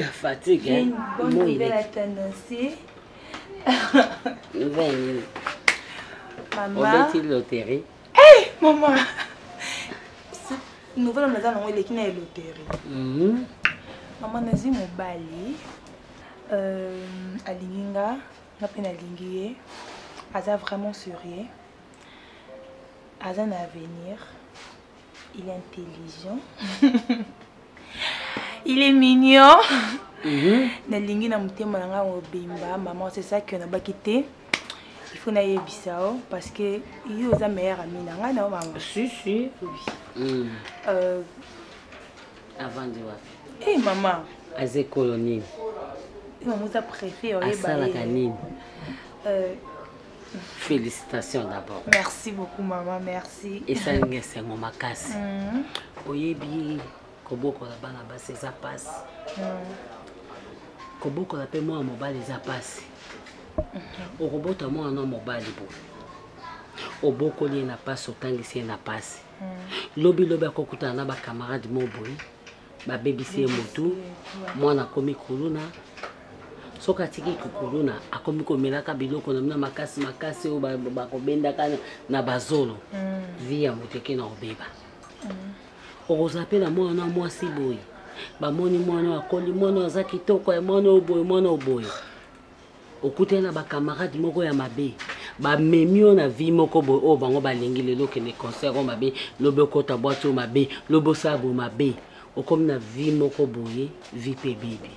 Fatigue. J'ai une bonne nouvelle à t'annoncer. Nouvelle. Maman. On est loterie. Hey, maman. Cette nouvelle, on a dit qu'il y a une loterie. Maman, on a dit mon bali. À Linginga, on a peine à Lingier. Aza vraiment sérieux. Aza un avenir. Il est intelligent. Il est mignon. Na lingi na mutema nga obimba maman c'est ça que na bakité. Il faut na yebisao parce que il est aux meilleures amies na nga na maman. Si. Oui. Avant de voir. Eh maman. Azé colonie. Maman ça préfère Asala canine. Félicitations d'abord. Merci beaucoup maman, merci. Et ça c'est mon makasi. Oyebi koboko la bana base ça passe. Koboko la pe moi mobile ça passe. Okobota moi non mobile bo. Oboko li na passe otangi si na passe. Lobi akokuta na ba camarade mo boy. Ba baby si motu. Moi na komi kuluna. Soka tiki kukuluna akomi komelaka biloko na makasi o ba kobenda kana na bazolo. Via moteke na obeba. Okozapela mwana mwasi boy. Ba moni mwana akoli mwana aza kitoko ya mwana oboy. Okutela ba camarade moko ya mabe. Ba memio na vie moko boy o bango balengi lelo ke ne concert o mabe, lobo kota boîte o mabe, lobo sabo mabe. Okomi na vie moko boy, vie pe bibi.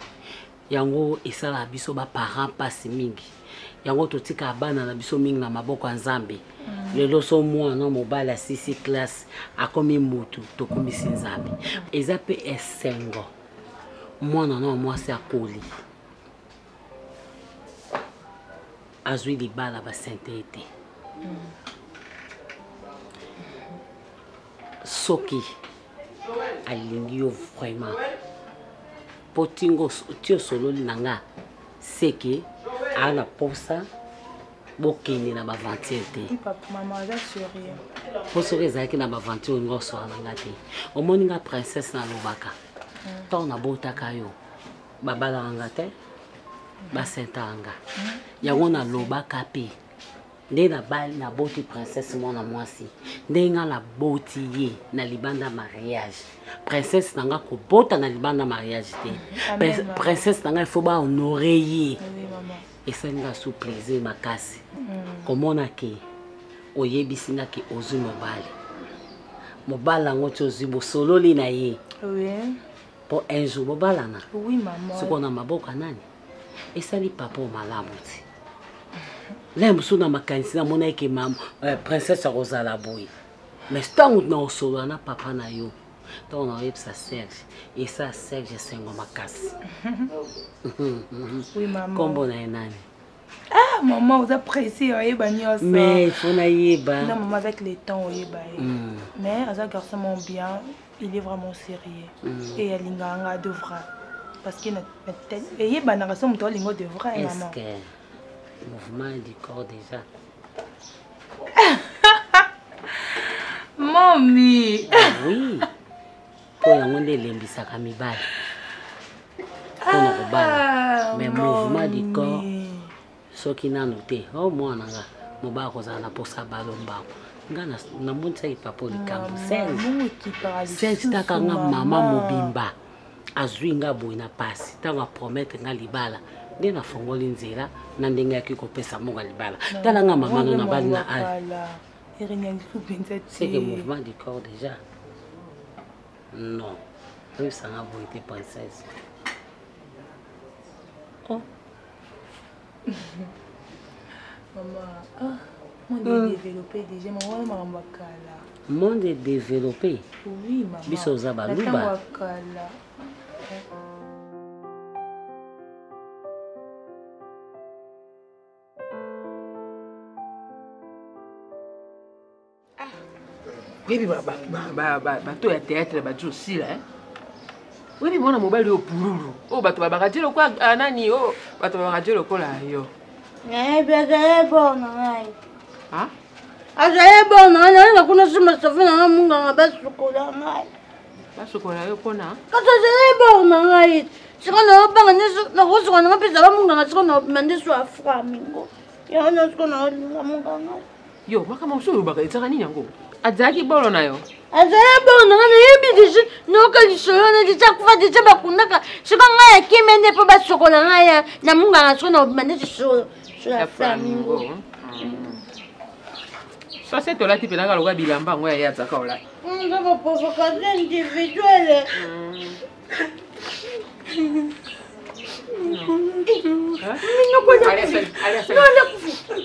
Yango esala biso ba parents pasi mingi. Yango totika bana na biso mingi na maboko ya Nzambe. Lelo so mwana mobala 6 classe akomi mutu tokumisi Nzambe. Eza pe esengo. Mwana na mwasi akoli. Azwi libala ba sainteté. Soki alingi yo vraiment. Potingo tio solo nanga seke ana posa bokeni na baventure te. Papa maman aza sérieux. Poso ezaki na baventure ngoso nanga te. Omoni nga princesse na lobaka. Ta na botaka yo. Babala nanga te. Ba sentanga. Yango na lobaka pe. Nde na bal na boti princesse mona mwasi. Nde nga la boti ye na libanda mariage. Princesse nanga ko bota na libanda mariage te. Princesse nanga il faut ba honorer ye. Oui maman. Et ça nga sous plaisir makasi. Komona ke oyebisi nga ke ozu mobali. Mobala ngoto zibo solo li na ye. Oui. Pour un jour mobala na. Oui maman. Soko na maboka nani? Et ça li papa malamu ti. Lem sou na makanisi na mona ke maman princesse Rosa la boy. Mais tant na solo na papa na yo. Tant on a sa Serge et ça Serge sengo makasi. Oui maman. Kombo na nani? Ah maman vous appréciez ça. Mais il faut na yeba. Non maman avec le temps mais Aza garçon bien, il est vraiment sérieux. Et Alinganga devra parce que et yeba na garçon to lingo devra maman. Est-ce que mouvement du corps déjà? Mamie. Oui. Pour y aller lembisa kamibali. Mais mouvement du corps, ce qui n'a noté, oh moi nanga, mon bar aux ana pour sa balomba. Ngana na munsa ipapo likambo. C'est taka nga mama mobimba. Azwinga boina pasi. Tanga promettre nga libala. Nde na fongoli nzela na ndenge yaki kopesa monga libala. Tala nga mama no na bali na al. C'est le mouvement du corps déjà. Non. Oui, ça n'a pas été princesse. Oh. Maman, monde est développé déjà. Maman, monde est développé. Oui, maman. Biso zabaluba. Oui, bato ya théâtre bato aussi là. Oui, mwana mobali yo pululu. Oh bato babakajelo kwa nani yo? Bato babakajelo ko la yo. Bega bon ngai. Ah? Azaye bon ngai na kuna sima safina na munga ngabasukola ngai. Basukola yo kona? Kazaye bon ngai. siko na obanga na kosuka na pesa ba munganga siko na mande so afra mingo ya na siko na munganga yo makama msuyo baka itsaka nini yango adzaki bolo nayo azaya bona na yebi dije no ka lisolo na dije kufa dije bakundaka siko ngaya kimende po basokola ngaya na munganga siko na mande so la flamingo so c'est toi là tu peux la galoga bilamba ngoya ya tsaka ola on va provocation individuelle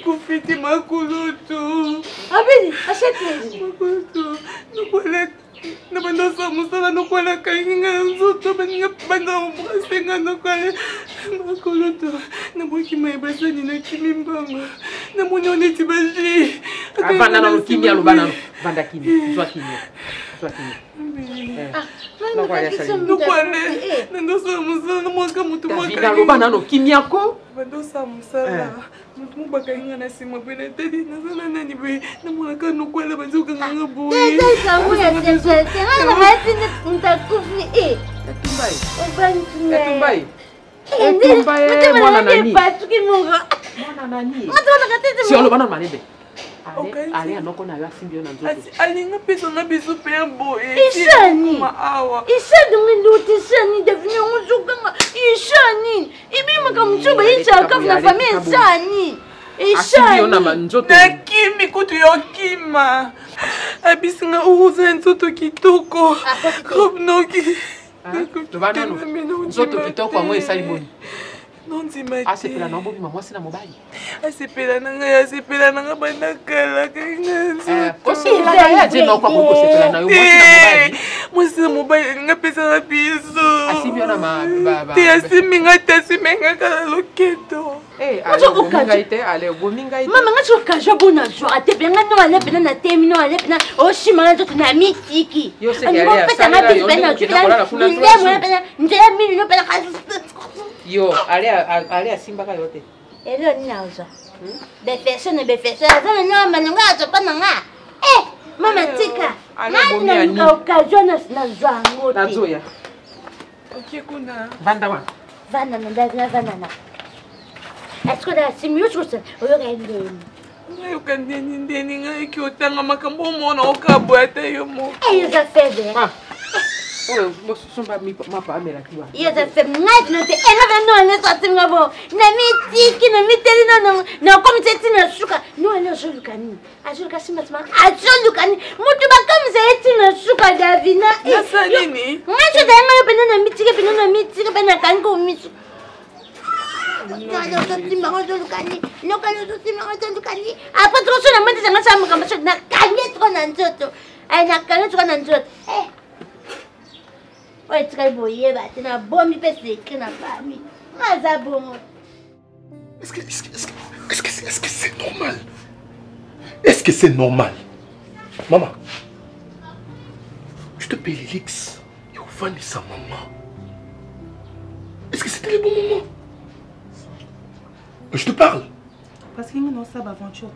Kufiti makulutu. Abidi, achète. Makulutu. Nukwala nabandosa musala nukwala kainga nzoto baninga banda mbrasenga nukwala makulutu. Naboki maibasani na kimimbanga. Namoni oneti baji. Avanda na kimia lubana. Vanda kimia. Zwa kimia. Zwa kimia. Nukwala nandosa musala mwaka mutu mwaka. Vina lubana no kimia ko. Bandosa musala. Mubakainga na sima pena tadi nasana nani be namulaka nukwala bazuka nganga boy. Sasa nguya tete. Ngana hati nitakufi Tumbai. Obantume. Tumbai. Tumbai. Mwana nani? Patuki munga. Mwana nani? Atona katete. Si olobana malebe. Okay. Ale anoko na ya simbio na nzoto. Alinga peso na biso pe boy. Ishani. Awa. Ishani ngiluti ishani devine nguzukanga. Ishani. Ibima kamtsuba ichaka na famille ishani. Asimbio na nzoto. Na kimi kutu yokima. Abisinga uza nzoto kitoko. Kopnoki. Tobana no. Nzoto kitoko amwe saliboni. Non zimati. Asepela na mbobi mama sina mobali. Asepela nanga banda kala kainga. Kosi la ya je no kwa ko sepela na yo mwasi na mobali nga pesa na biso. Asibio na ba. Te asiminga kala loketo. Gominga ite ale gominga ite. Mama ngacho kaja bona jo ate benga no ale bena na temi no ale bena o shima njo na mitiki. Yo se ke ale asala yo na kuna yo ale asimba ka yote. Elo ni nauza. Befesha zana no mananga azopa nanga. Mama tika. Ale na occasion na zango. Na zoya. Ok kuna. Vanda wa. Vanda na. Est-ce que la simulation oyo Ngayoka ndeni nga ikiotanga makambo mona okabwata yo mo. Ils a fait de. Oh, somba mi mapa amela kiwa. Ils a fait night no te ena no ne sorti ngabo. Na mitiki na miteli na comme c'est na suka. No ele jolukani. Ajoluka simatma. Ajolukani. Mutu bakamza eti na suka Davina. Nasa nini? Ngacho danga yo pena na mitiki pena kango misu. Après trop sur la main de sa maman comme ça na gagné trop dans nzoto. Elle na gagné trop dans nzoto. Ouais, très beau, il va te na bon mi pèse que na famille. Maza bon. Est-ce que c'est normal? Est-ce que c'est normal? Maman, tu te payes l'élix. Et au fan de sa maman. Est-ce que c'était le bon moment? Je te parle. Parce qu'il y a une aventure.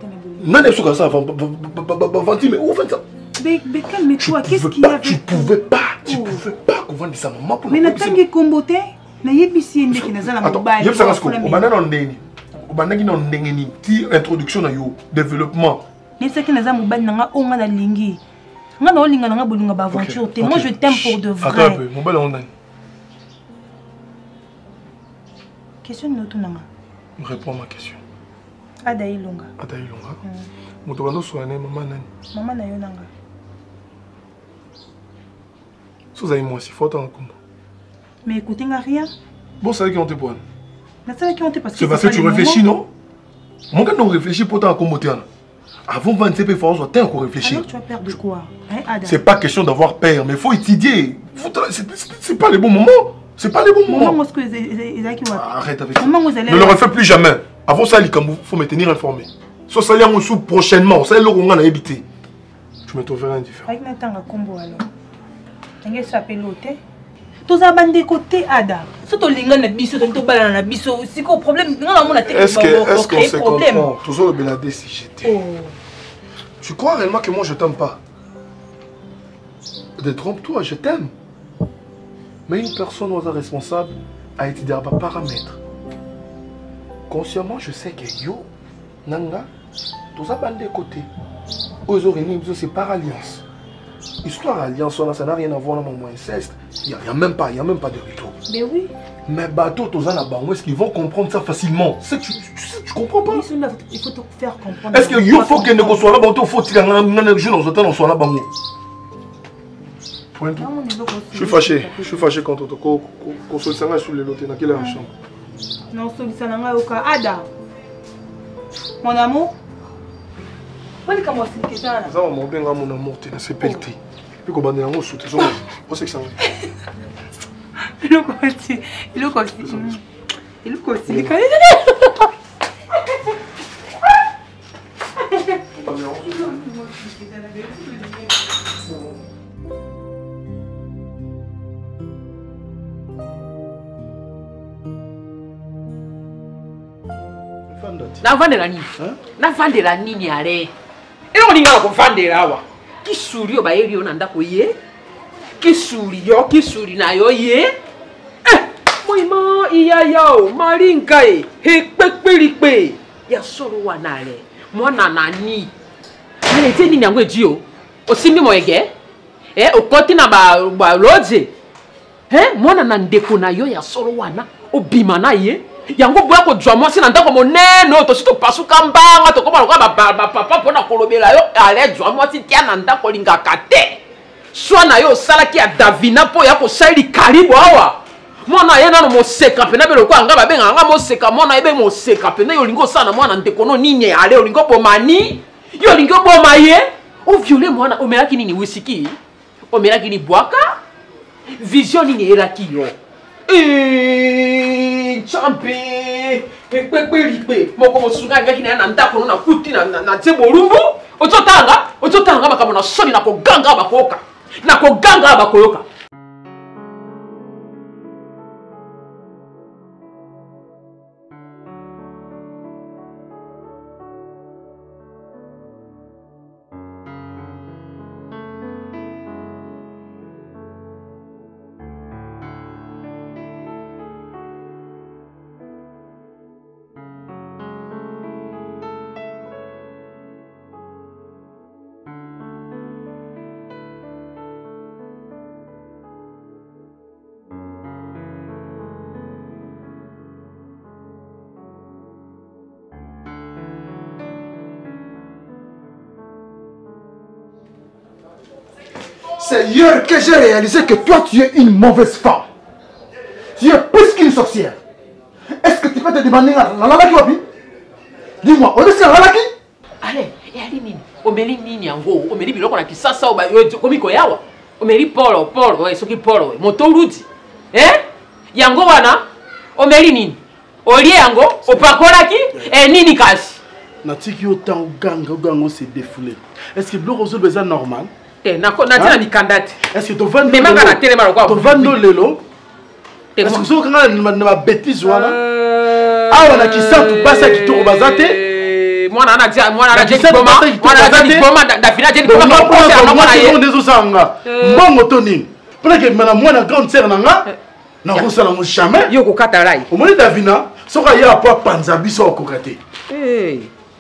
Non, mais ça va mais où fait ça? Mais calme-toi, qu'est-ce qu'il y a? Tu pouvais pas qu'on vende sa maman pour mais natangi kombote na yebisi ndeki nazala mobali. Yeb ça ko banana ndeni. Banaki na ndengeni ti introduction na yo développement. Nesaki nazala mobali nanga onga na lingi. Nga na olinga nanga bolunga ba aventure te. Moi je t'aime pour de vrai. Attends un peu, mobali on ndani. Question de nanga. Réponds à ma question. Adaï Longa. Adaï Longa. Moto soigner maman nani? Maman na yo nanga. Vous avez moi si faut en combat. Mais écoutez rien. Bon, c'est qui on te prend. C'est qui on te parce que c'est parce que tu réfléchis non? Moi quand on réfléchit pour t'en combattre. Avant 20 CP force soit t'es encore réfléchir. Alors tu vas perdre quoi? C'est pas question d'avoir peur, mais il faut étudier. C'est pas le bon moment. C'est pas le bon moment. Arrête avec ça. Ne le refais plus jamais. Avant ça, il faut me tenir informé. So ça, il y a prochainement. Ça, on a évité. Tu me trouveras indifférent. Avec Natanga Combo alors. Tu s'appelle l'hôtel. Tous à bande côté Ada. Surtout les gens na biso, tout balana na biso. C'est quoi le problème? Est-ce qu'on se comprend? Toujours le beladé si j'étais. Tu crois réellement que moi je t'aime pas? Détrompe-toi, je t'aime. Mais une personne responsable à étudier par paramètres. Consciemment, je sais que yo, nanga, tout ça bandé côté. Aux origines, c'est par alliance. Histoire alliance, ça n'a rien à voir avec mon inceste. Il n'y a même pas de retour. Mais oui. Mais bateau, tous en abandon, est-ce qu'ils vont comprendre ça facilement? Tu comprends pas? Il faut te faire comprendre. Est-ce qu'il faut que nous soyons là-bas? Il faut que nous soyons là-bas. Je suis fâché contre toi. Qu'on se sent sous les lotés dans quelle chambre? Non, Solisananga Oka Ada. Mon amour. Quel comment c'est que ça? Ça va bien mon amour, c'est pelleté. Puis qu'on va aller en soute, on sait que ça va. Il est navandela nini ale ero ningala kuvandela awa kisuli yo bayeli yo na ndako ye kisuli nayo ye moima iya yao malinga e hekpekpelikpe ya solo wanale mwana nani ale te nini yango eji yo osimbi moyege okoti na baloje mwana na ndeko na yo ya solo wana obima na ye yango boya ko jwa mwasi na ndako monene to sito pasuka mbanga to koma loka papa pona kolobela yo ale jwa mwasi tia na ndako lingaka te swa na yo salaki ya Davina po ya ko saili karibu awa mwana ye nano moseka pena belo kwa nga babenga nga moseka mwana ebe moseka pena yo lingo sana mwana ndekono nini ale yo lingo bomani yo lingo boma ye o viole mwana omelaki nini whisky omelaki ni bwaka vision nini elaki yo champi ekpekpelipe moko mosunga ngaki na ndako na kuti na tembo rumbu ototanga makambo na soni na koganga bakoyoka C'est hier que j'ai réalisé que toi tu es une mauvaise femme. Tu es plus qu'une sorcière. Est-ce que tu peux te demander la lalaki wapi? Dis-moi, on est sur la lalaki? Allez, et allez nini? Omeli nini yango? Omeli biloko na kisasa oba komiko yawa. Omeli polo, soki polo, moto rudi. Yango wana? Omeli nini? Olie yango? Opakolaki? Nini kasi? Natiki autant gang s'est défoulé. Est-ce que biloko zo beza normal? Natina ni kandati. Est-ce que tu vas nous lelo? Est-ce que tu vas nous bêtise wana? Ah on a qui ça tout basa qui tourne bazate. Moi na dia diplôme. Moi na diplôme Davina diplôme. Moi c'est on des sanga. Mbongo to nini? Pour que madame moi na grande sœur nanga. Na kosala mo jamais. Yo ko katarai. Au moins Davina, soka ya pa panzabi so kokate.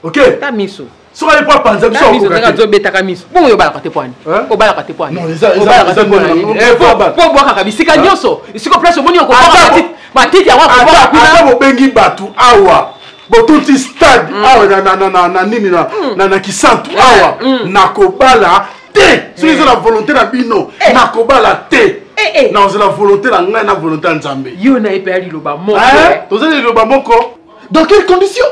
OK? Ta miso. Soka ya pa panzabi so kokate. Zo betaka miso. Bon yo bala kate poani. O bala kate poani. Non, ça po boka kabisika nyoso. Isiko place moni ko ba titi ya wa ko ba kuna mo bengi batu awa. Botuti stade awa na nini na kisantu awa nakobala te. Soki zo la volonté na bino nakobala te. Non, c'est la volonté la volonté de Nzambe. Yo na epeli loba moko. Dans quelles conditions?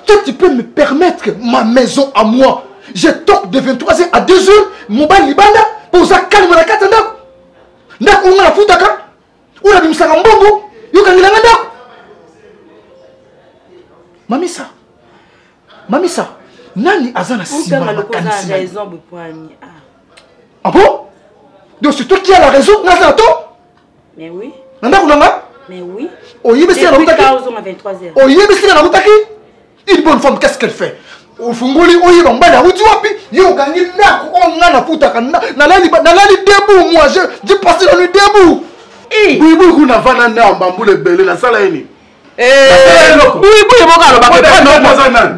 Toi tu peux me permettre ma maison à moi. Je toque de 23h à 2h, mon bal libanda pour ça calme la carte ndako. Ndako on a futaka. On a bimsaka mbongo. Yo kangila ndako. Mamisa. Nani azana sima makanisi. Raison bopwani. Ah bon? Donc c'est toi qui as la raison, Nazato? Mais oui. Mais oui. Depuis 14h à 23h. Une bonne femme, qu'est-ce qu'elle fait? Au fongoli, oye, bambada, où tu vas? Yo, gagné là, on a la puta, nalali debout, moi, j'ai passé la nuit debout. Boui kuna vana na mbambule belé la sala eni.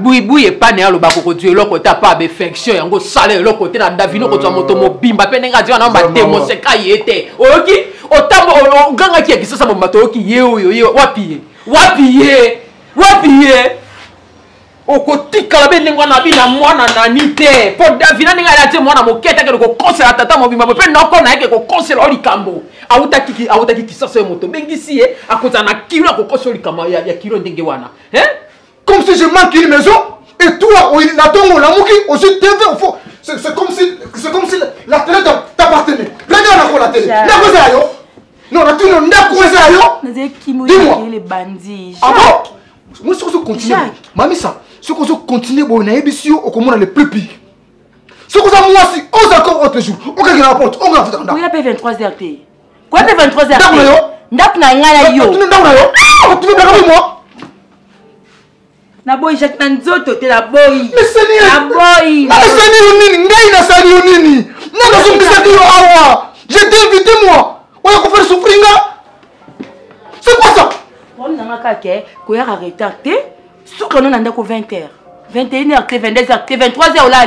Boui pas né aloba ko Dieu loko ta pas affection yango sala loko te na Davino ko twa moto mobimba pe nenga Dieu na ba demo se ka yete. Oki otambo nganga ki ekisa sa mbato oki ye oyo wapi ye. Okotika be ndengwa na bina mwana nani te po Davina ninga ya te mwana moketa ke ko konsela tata mobimba pe noko na yeke ko konsela olikambo awutaki kisasa moto bengisi ye akota na kilo ko konsela olikambo ya kilo ndenge wana comme si je manque une maison et toi la tongo la muki aussi TV c'est comme si la télé t'appartenait regarde encore la télé na ko za yo non la télé na ko za yo dis-moi les bandits ah bon moi si on continue mami ça si on continue bon na ebisio au comment le plus pire si on moi si on encore autre jour on gagne la porte on va faire oui la P23 RT quoi P23 RT ndak na ngala yo tu ndak na yo tu veux pas moi na boy Jacques Nanzoto te la boy mais c'est la boy mais c'est nini ngai na sali nini na zungisa dio awa je t'ai invité moi on va faire souffrir c'est quoi ça on n'a qu'à que y a arrêté ce qu'on a dans 20h 21h 22h 23h là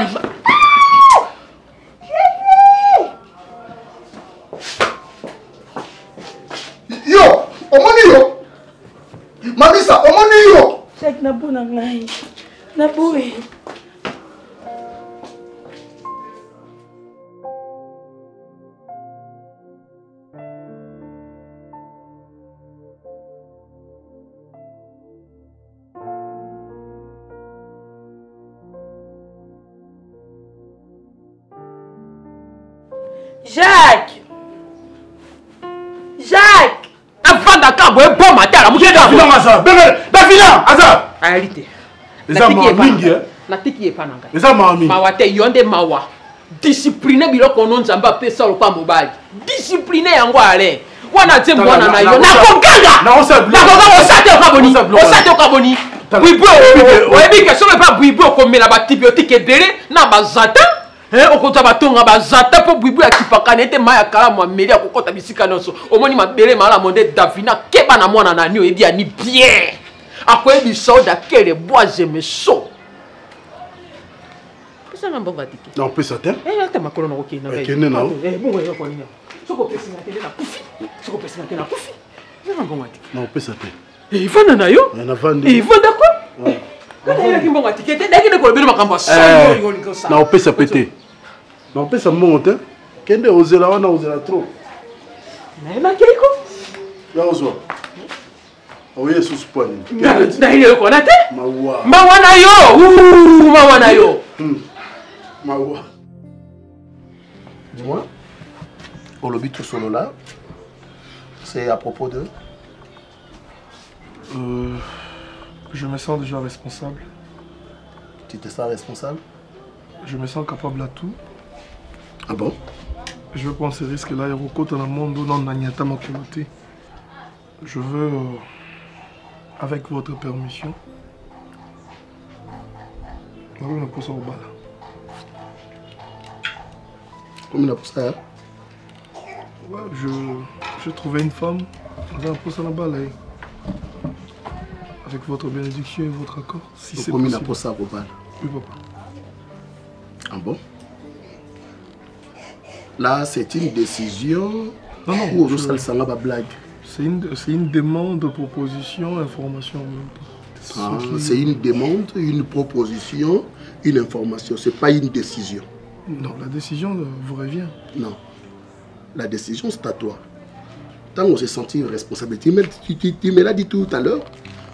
yo omoni yo Mamisa omoni yo check na bona ngai na boy Jacques avant d'accord bon matin la mouche Davina Aza réalité les amants mingi na tiki e pananga les amants mingi mawa te yonde mawa discipliné biloko non nzamba pesa lopa mobali discipliné yango ale wana te mwana na yo na kokanga na osate okaboni buibu oyebi ke soki pa buibu okomela batibiotique ebele na bazata okota batonga bazata po buibu akipakana ete mai ya kalamu ameli akokota bisika nyonso omoni mabele malamu nde Davina keba na mwana nani oyebi ani bien akoyebisa oyo dakele boise meso pesanga mbongo atike non pesa te ata makolo na kokenda kende na bongo yo konina soko pesinga tende na kufi pesanga mbongo atike non pesa te ifana na yo na vandi ifanda ko kana yaki mbongo atike te daki ndeko lebele makambo aso na opesa pete na opesa mbongo te kende ozela wana ozela trop na makeko ya ozwa oye susu pwani na ile ko na te mawa mawa na yo mawa dis-moi au lobby tout solo là c'est à propos de je me sens déjà responsable. Tu te sens responsable? Je me sens capable à tout. Ah bon? Je veux prendre ce risque-là et recoter dans le monde où non n'anyata ma communauté. Je veux, avec votre permission, on pose ça au bal. Combien on a ça? Ouais, je trouvais une femme, on pose ça au bal. Avec votre bénédiction et votre accord, si c'est possible. Combien on a ça au bal? Oui, papa. Ah bon? Là, c'est une décision. Non, blague. C'est une demande, proposition, information. C'est une demande, une proposition, une information. C'est pas une décision. Non, la décision vous revient. Non. La décision, c'est à toi. Tant on s'est senti responsable. Tu me l'as dit tout à l'heure.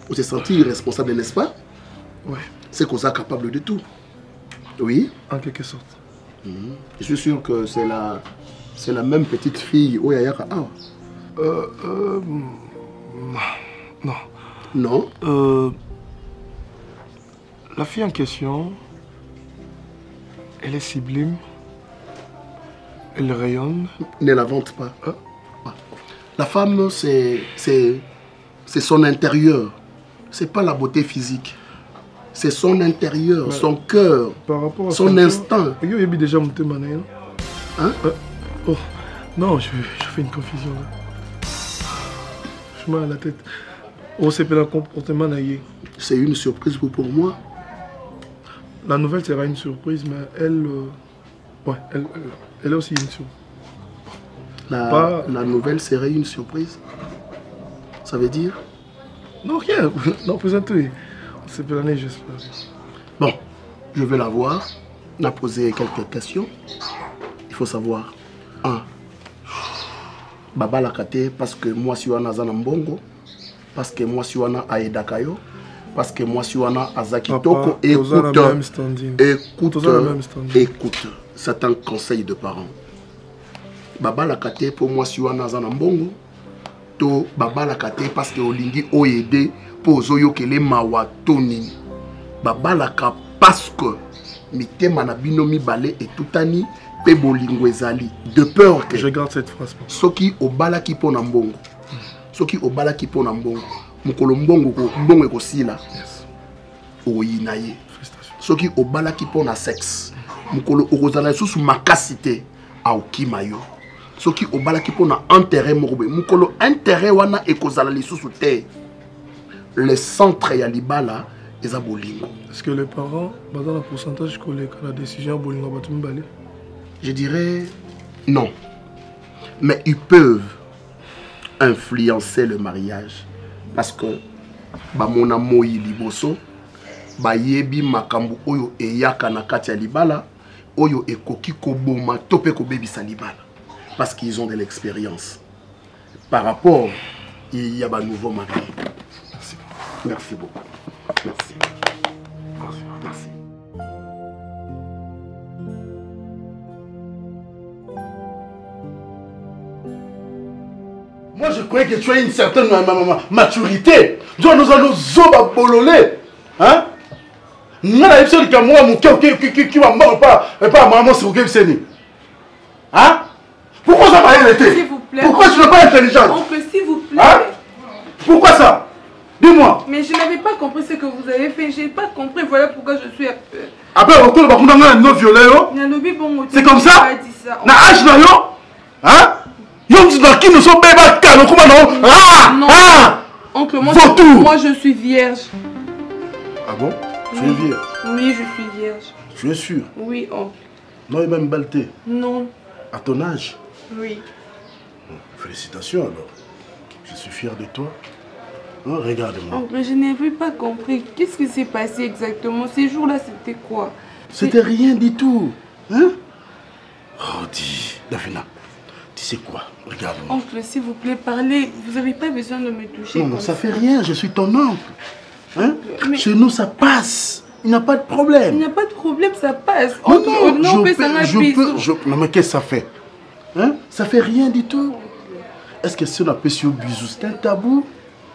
On s'est senti responsable, n'est-ce pas? Oui. C'est qu'on est capable de tout. Oui? En quelque sorte. Je suis sûr que c'est la même petite fille Oyayaka. Non. Non? La fille en question, elle est sublime. Elle rayonne. Ne la vante pas. La femme, c'est son intérieur. C'est pas la beauté physique. C'est son intérieur, son cœur, son instinct. Yo, il déjà monté ma Hein? Oh, non, je fais une confusion là. franchement à la tête. Oh, c'est pas un comportement naïe. C'est une surprise pour moi. La nouvelle sera une surprise, mais elle... ouais, elle est aussi une surprise. La nouvelle serait une surprise. Ça veut dire? Non, rien. Non, présente-toi. C'est pas l'année, j'espère. Bon, je vais la voir. On a posé quelques questions. Il faut savoir. 1. Baba la kate parce que moi si wana zana mbongo. Parce que moi si wana aedakayo. Parce que moi si wana azaki toko. Écoute. C'est un conseil de parents. Baba la kate pour moi si wana zana mbongo. To baba la kate parce que olingi oyede pour zoyo kele mawatoni. Baba la ka parce que mitema na binomi balé et toutani pe bolingo ezali de peur que je garde cette phrase. Soki obala ki pona mbongo. Soki obala ki pona mbongo. Mukolo mbongo ko mbongo ko sila. Yes. Oyinaye. Soki obala ki pona sexe. Mukolo okozala susu makasite aokimayo. Soki obala ki pona intérêt morobe. Mukolo intérêt wana ekozala lisusu te. Le centre ya libala eza bolingo. Est-ce que les parents, dans le pourcentage que la décision bolingo va tomber? Je dirais non. Mais ils peuvent influencer le mariage. Parce que bamona moyi liboso bayebi makambu oyo eyaka na kati ya libala oyo ekoki koboma tope kobebisa libala. Parce qu'ils ont de l'expérience. Par rapport, il y a un nouveau marié. Merci. Merci beaucoup. Merci. Merci. Moi, je croyais que tu as une certaine maturité. Tu nous allons zoba bololé. Hein? Nous avons dit que moi, mon cœur qui va mort pas maman sur le game. Hein? Pourquoi ça va rien été? S'il vous plaît. Pourquoi tu n'es pas intelligente? Oncle, s'il vous plaît. Hein? Pourquoi ça? Dis-moi. Mais je n'avais pas compris ce que vous avez fait. Je n'ai pas compris. Voilà pourquoi je suis. Après, on va non violer. C'est comme ça? Na âge na yo? Hein? Qui ne sont pas oncle, moi je suis vierge. Ah bon? Tu es vierge? Oui, je suis vierge. Tu es sûr? Oui, oncle. Non, il va me balter. Non. À ton âge? Oui. Félicitations alors. Je suis fier de toi. Oh, regarde-moi. Oncle, je n'avais pas compris. Qu'est-ce qui s'est passé exactement? Ces jours-là, c'était quoi? C'était rien du tout. Hein? Oh, dis, Davina. Tu sais quoi? Regarde-moi. Oncle, s'il vous plaît, parlez. Vous n'avez pas besoin de me toucher. Non, ça fait rien. Je suis ton oncle. Hein? Mais... Chez nous, ça passe. Il n'y a pas de problème. Il n'y a pas de problème, ça passe. Non, non, non, mais qu'est-ce que ça fait? Hein? Ça fait rien du tout. Est-ce que si on appelle sur bisous, c'est un tabou?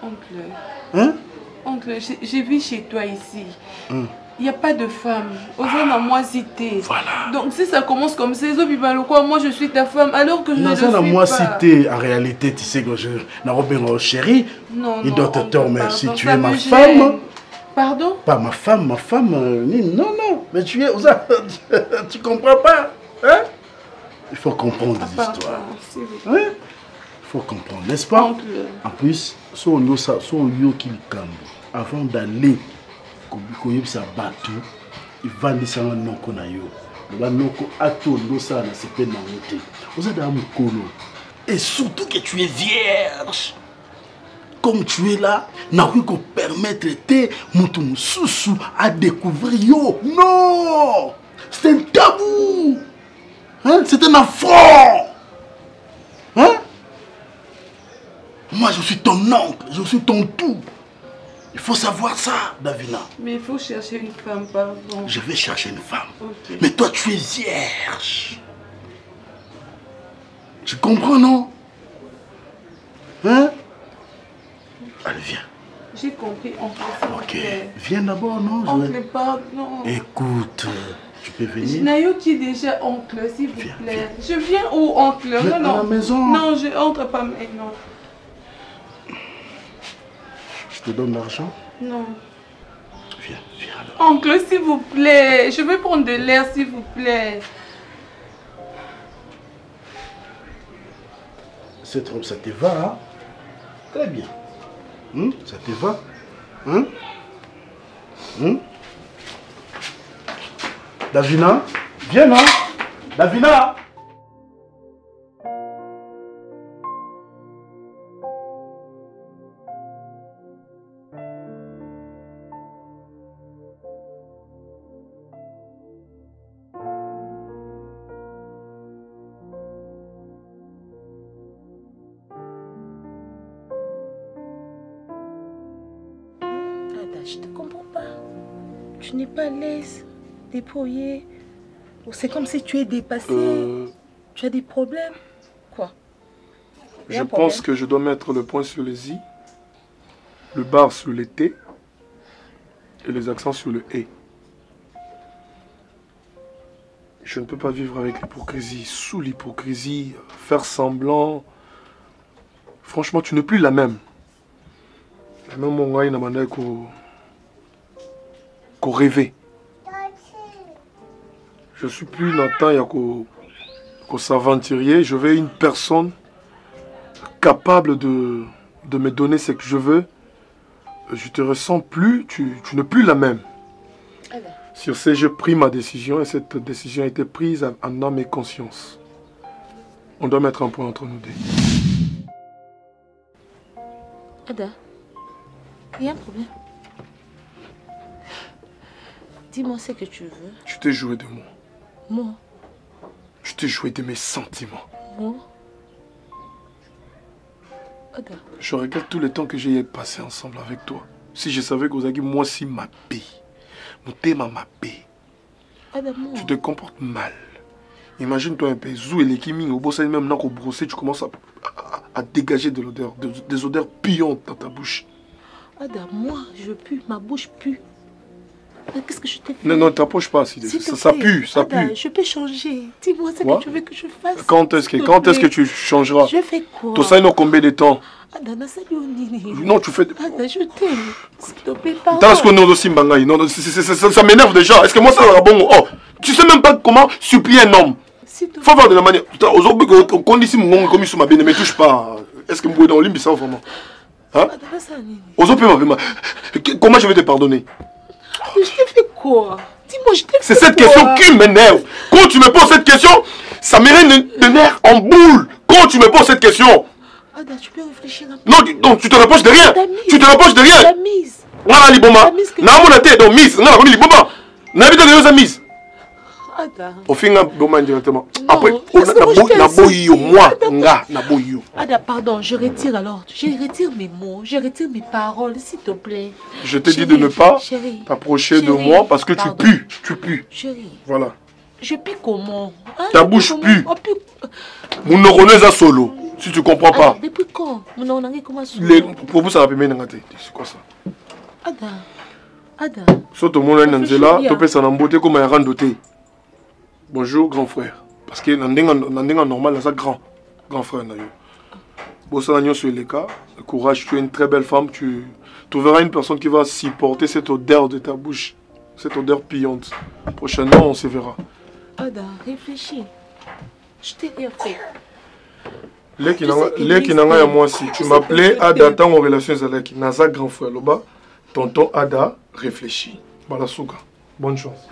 Oncle. Hein? Oncle, j'ai vu chez toi ici. Il n'y a pas de femme. Osons à moi citer. Voilà. Donc si ça commence comme ça, moi je suis ta femme alors que je ne le suis pas. Moi citer, en réalité, tu sais que je n'ai chérie. Non, il doit te remercier. Tu es ma femme. Pardon? Pas ma femme, non, non. Mais tu es... tu comprends pas? Hein? Il faut comprendre les histoires. Hein? Il faut comprendre, n'est-ce pas? Oncle. En plus, avant d'aller koyebisa bato ivandisa nga noko na yo loba noko atondo sana na sepe na ngote ozada mukolo et surtout que tu es vierge comme tu es là na ko permettre te mutu mususu à découvrir yo. Non, c'est un tabou, hein? C'est un affront, hein? Moi je suis ton oncle, je suis ton tout. Il faut savoir ça, Davina. Mais il faut chercher une femme, pardon. Je vais chercher une femme. Okay. Mais toi, tu es vierge. Tu comprends, non? Hein? Allez, viens. J'ai compris, oncle. Ok. Viens d'abord, non? Oncle, pardon. Écoute, tu peux venir? Nayo qui est déjà oncle, s'il vous plaît. Viens. Je viens où, oncle? Non, non. À la maison. Non, je entre pas maintenant. Je te donne l'argent? Non. Viens alors. Oncle, s'il vous plaît. Je vais prendre de l'air, s'il vous plaît. Cette robe, ça te va, hein? Très bien. Ça te va? Davina, viens là. Davina. Je ne te comprends pas. Tu n'es pas à l'aise, dépouillé. C'est comme si tu es dépassé. Tu as des problèmes. Quoi? Je pense que je dois mettre le point sur les i, le bar sur les t et les accents sur le et. Je ne peux pas vivre avec l'hypocrisie, sous l'hypocrisie, faire semblant. Franchement, tu n'es plus la même. La même mon gars, il n'a pas qu'au rêver. Je suis plus Nathan, il y a qu'au s'aventurier. Je veux une personne capable de me donner ce que je veux. Je te ressens plus, tu n'es plus la même. Sur ce, j'ai pris ma décision et cette décision a été prise en âme et conscience. On doit mettre un point entre nous deux. Ada, il y a un problème. Dis-moi ce que tu veux. Je t'ai joué de moi. Moi? Je t'ai joué de mes sentiments. Moi? Ada. Je regrette tout le temps que j'ai passé ensemble avec toi. Si je savais que vous avez moi aussi ma paix. Mon thème ma paix. Ada, moi. Tu te comportes mal. Imagine-toi un peu. Zou et les kimi, au bout même là, au brosser, tu commences à dégager de l'odeur, des odeurs puantes dans ta bouche. Ada, moi, je pue, ma bouche pue. Qu'est-ce que je t'ai fait? Non, ne t'approche pas. Ça pue, ça Ada, pue. je peux changer. Dis-moi ce que tu veux que je fasse. Quand est-ce que tu changeras? Je fais quoi? Tout ça, il y a combien de temps? Ada, non, tu fais... Ada, je t'aime. S'il te plaît, pardon. Non, ça m'énerve déjà. Est-ce que moi, ça va bon? Oh, tu sais même pas comment supplier un homme. Faut voir de la manière. Aujourd'hui, on dit si mon comme sur ma bien, ne me touche pas. Est-ce que je peux dans l'imbi ça vraiment? Hein? Comment je vais te pardonner? Mais je t'ai fait quoi? Dis-moi, je t'ai fait quoi? C'est cette question qui m'énerve. Quand tu me poses cette question, ça mérite de nerfs en boule. Quand tu me poses cette question. Ada, tu peux réfléchir un peu. Non, tu te rapproches de rien. Tu te rapproches de rien. La mise. Voilà, Liboma. Non, mon tête, donc mise. Non, la Liboma. N'habite de la mise. Ada. Au final, Boma directement. Après, on a boyo, moi, na boyo. Ada, pardon, je retire alors. Je retire mes mots, je retire mes paroles, s'il te plaît. Je te dis de ne pas t'approcher de moi parce que tu pues. Tu pues. Chérie. Voilà. Je pue comment? Ta bouche pue. Mon neuroneuse à solo. Si tu comprends pas. Depuis quand? Mon neuroneuse comment solo? Pour vous, ça va pas bien. C'est quoi ça? Ada. Sauf tout le monde est dans là. Tu peux s'en emboîter comme un randoté. Bonjour, grand frère. Parce que dans le normal, c'est grand frère. Bon, ça, sur les cas. Courage, tu es une très belle femme. Tu verras une personne qui va supporter cette odeur de ta bouche. Cette odeur puante. Prochainement, on se verra. Ada, réfléchis. Je t'ai rien fait. Moi si tu m'appelais Ada tant en relation avec Naza grand frère Loba, tonton Ada réfléchis. Voilà Souga. Bonne chance.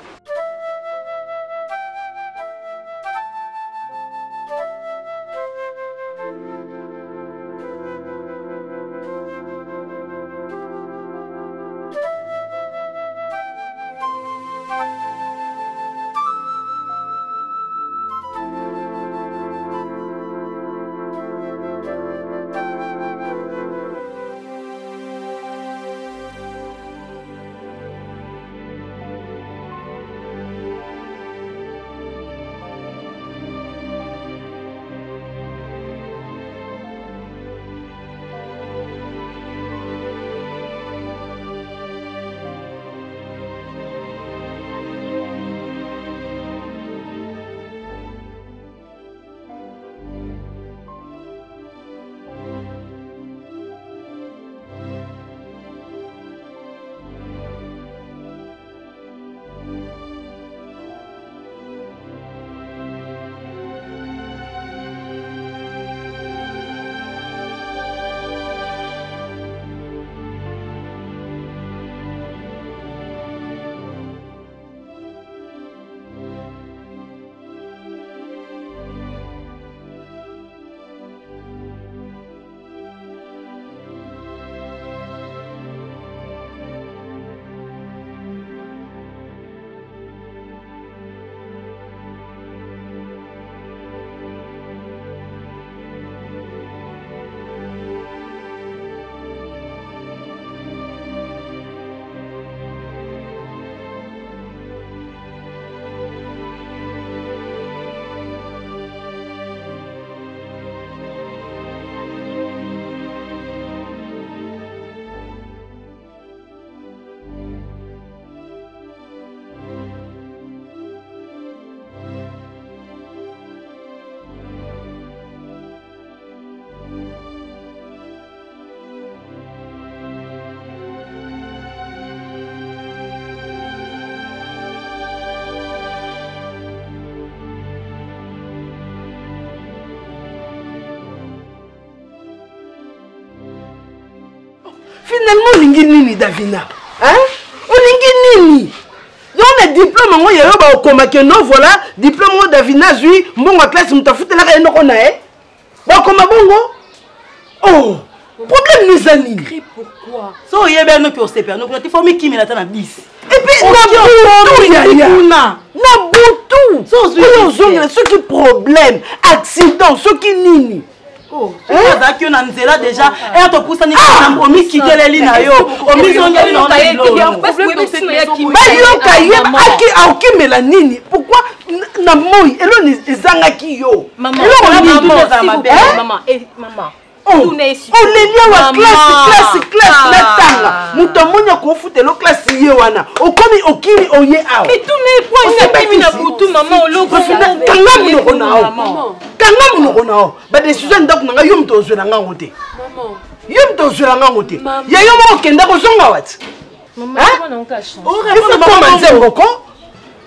Finalement, Nini Davina. Hein? On Nini. On a diplôme, on y a un combat non, voilà, diplôme Davina, lui, mon classe, on t'a foutu la reine, on a, hein? Bon, comment bon? Oh! Problème, les amis. Pourquoi? So, il y a bien un peu de père, nous avons fait former qui m'a dans 10. Et puis, Nabutu, ce qui problème, accident, ce qui nini. Oh, c'est ça qu'on a déjà. Et on te pousse à nous omis qui est les lignes. Omis on gagne dans les lignes. Pourquoi Namoy et l'on est Zangaki yo. Maman, maman. On les liens à classe, natanga. Moutomonia ko foute lo classe yewana. O komi okiri oye awa. Mais tout n'est pas une kimi na butu maman lo ko kanga muno onao. Kanga muno onao. Ba décision ndako nanga yum to zwe nanga ngote. Maman. Yum to zwe nanga ngote. Ya yo mo kenda ko zonga wat. Maman, on a un cachon. Oh, maman ko.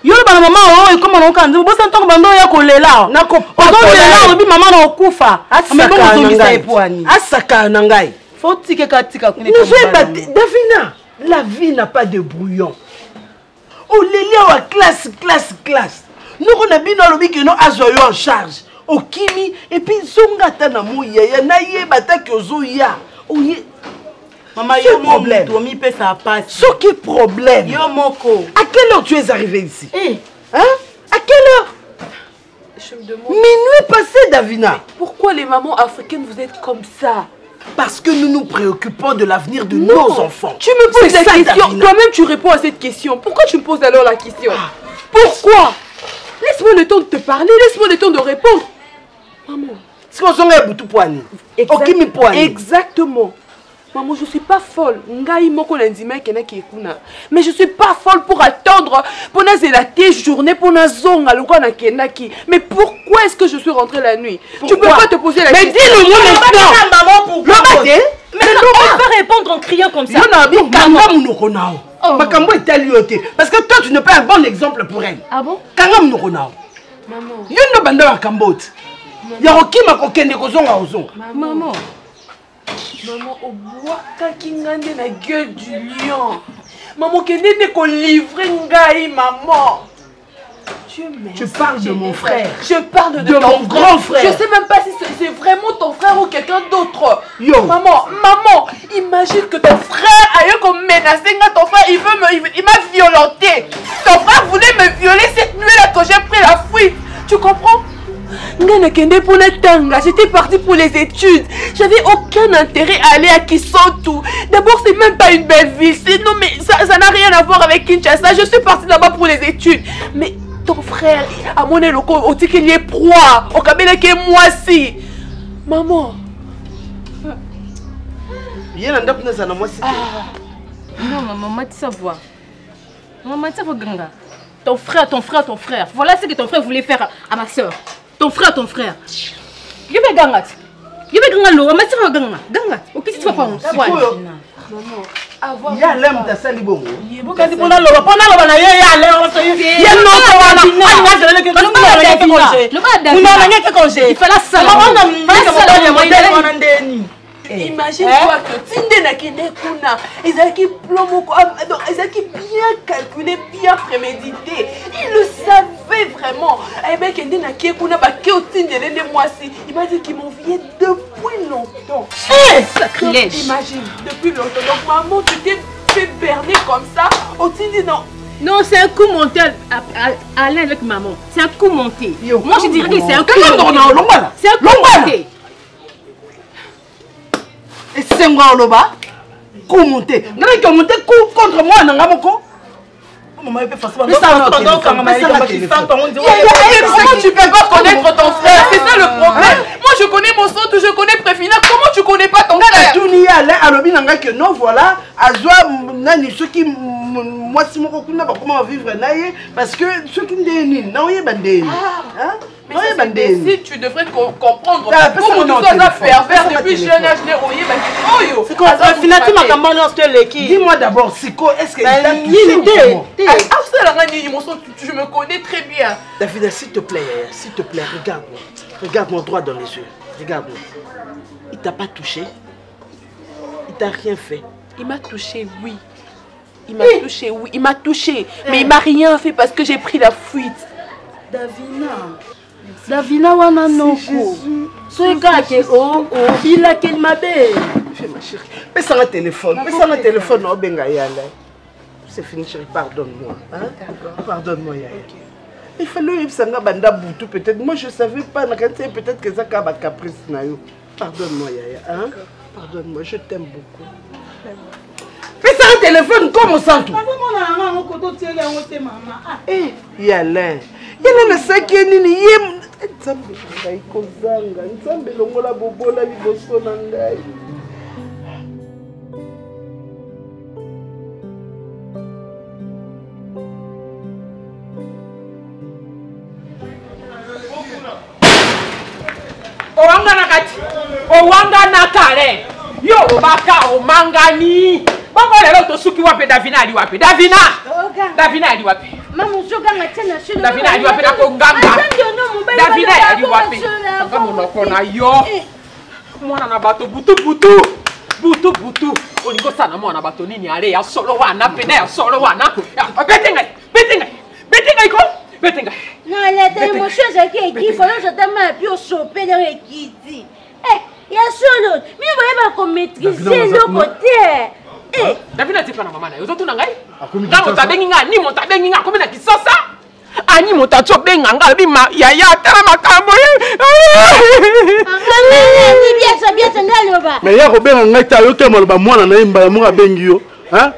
Yo le maman oh comment on kan bo san to bando ya ko lela na ko lela bi maman na okufa mais bon on zongisa epoani asaka na ngai faut tika kuna Davina la vie n'a pas de brouillon o lelia wa classe nous on a bien lobi que non azoyo en charge o kimi et puis zonga ta na moya ya na yeba ta ki ozoya oye maman, yo problème. Ça passe. Ce qui est problème. Yo moko. À quelle heure tu es arrivé ici? Hein? À quelle heure? Je me demande. Minuit passé, Davina. Pourquoi les mamans africaines vous êtes comme ça? Parce que nous nous préoccupons de l'avenir de nos enfants. Tu me poses la question. Toi-même, tu réponds à cette question. Pourquoi tu me poses alors la question? Pourquoi? Laisse-moi le temps de te parler. Laisse-moi le temps de répondre. Maman. Exactement. Maman, je ne suis pas folle. Mais je ne suis pas folle pour attendre. Pour la journée, pour la zone. Mais pourquoi est-ce que je suis rentrée la nuit? Tu ne peux pas te poser la question. Mais dis-le moi maintenant. Mais non, on peut répondre en criant comme ça. Parce que toi, tu n'es pas un bon exemple pour elle. Ah bon? Maman. Maman. Maman, au bois, kakingande na gueule du lion. Maman, qui n'est qu'on livrer ngaï, maman. Tu parles de mon frère. Je parle de mon grand frère. Je sais même pas si c'est vraiment ton frère ou quelqu'un d'autre. Yo. Maman, imagine que ton frère a eu comme menacé ton frère, il m'a violenté. Ton frère voulait me violer cette nuit-là que j'ai pris la fuite. Tu comprends? J'étais partie pour les études. J'avais aucun intérêt à aller à Kisotu. D'abord, c'est même pas une belle ville. Non, mais ça n'a rien à voir avec Kinshasa. Je suis partie là-bas pour les études. Mais ton frère, à mon éloquent, on dit qu'il y est proie. Au cabinet qui est moi si. Maman. Non, maman, tu sais voir. Maman, tu sais voir, Ganga. Ton frère. Voilà ce que ton frère voulait faire à ma soeur. Ton frère. Il va Ganga. Il va Ganga l'eau. Mais tu vas Ganga. Ok, tu vas pas. Maman, il y a l'homme de Salibon. Il y a imagine-toi que Tinde n'a qu'une kuna, ils ont bien calculé, bien prémédité. Ils le savaient vraiment. Eh bien, Tinde n'a qu'une kuna, il m'a dit qu'ils m'ont vié depuis longtemps. Sacrilège. Imagine, depuis longtemps. Donc, maman, tu t'es fait berner comme ça. Au Tinde, non. Non, c'est un coup monté Alain avec maman. C'est un coup monté. Moi, je dirais que c'est un coup monté. C'est un coup monté. Et c'est moi là-bas. Coup monté. Vous avez monté contre moi, non, maman. Maman, il peut faire ça. Comment tu peux pas connaître ton frère? C'est ça le problème. Moi, je connais mon sang, je connais Préfina. Comment tu connais pas ton frère? Non, voilà. Ceux qui moi, si mon comment vivre parce que ceux qui non, si tu devrais comprendre comment tu sois pervers depuis jeune âge. Dis-moi d'abord, Siko, est-ce que je me connais très bien. David, s'il te plaît, regarde-moi. Regarde-moi droit dans les yeux. Regarde-moi. Il t'a pas touché. Il t'a rien fait. Il m'a touché, oui. Il m'a touché, oui. Il m'a touché. Mais il m'a rien fait parce que j'ai pris la fuite. Davina wana noko. Soka ke bila kel mabe. Fais ma chérie. Pesa un téléphone. Pesa un téléphone au benga yala. C'est fini chérie, pardonne-moi. Hein? Pardonne-moi yaya. Il fallait que ça banda boutou peut-être. Moi je savais pas peut-être que ça va caprice na yo. Pardonne-moi yaya, hein? Pardonne-moi, je t'aime beaucoup. Pesa un téléphone comme ça tout. Eh, yala. Yala na saki nini yem. Nzambe ngai kozanga, nzambe longola bobola liboso na ngai. Owanga kati. Owanga nakale. Yo obaka omangani. Bongo lelo tosuki wapi Davina ali wapi? Davina. Davina ali wapi? Mama usoganga tena shule. Davina ali wapi na konganga? Davina ali wapi? Kanga monoko na yo. Mwana na bato butu butu. Butu butu. Olingo sana mwana bato nini ale ya solo wana pena ya solo wana. Betenga. Betenga. Betenga iko. Betenga. Non, elle est mon chose qui faut je t'aime puis au choper dans les kiti. Eh, il y a solo. Mais on va pas maîtriser le côté. Davina tipa na mama na yo zotu na ngai. Nga motabengi nga ni motabengi nga komena kisosa. Ani motacho benga nga bima yaya tala makambo. Ni bien ça bien ndaloba. Mais ya ko benga ngai ta yo ke moloba mwana na imba mo bengi yo. Hein?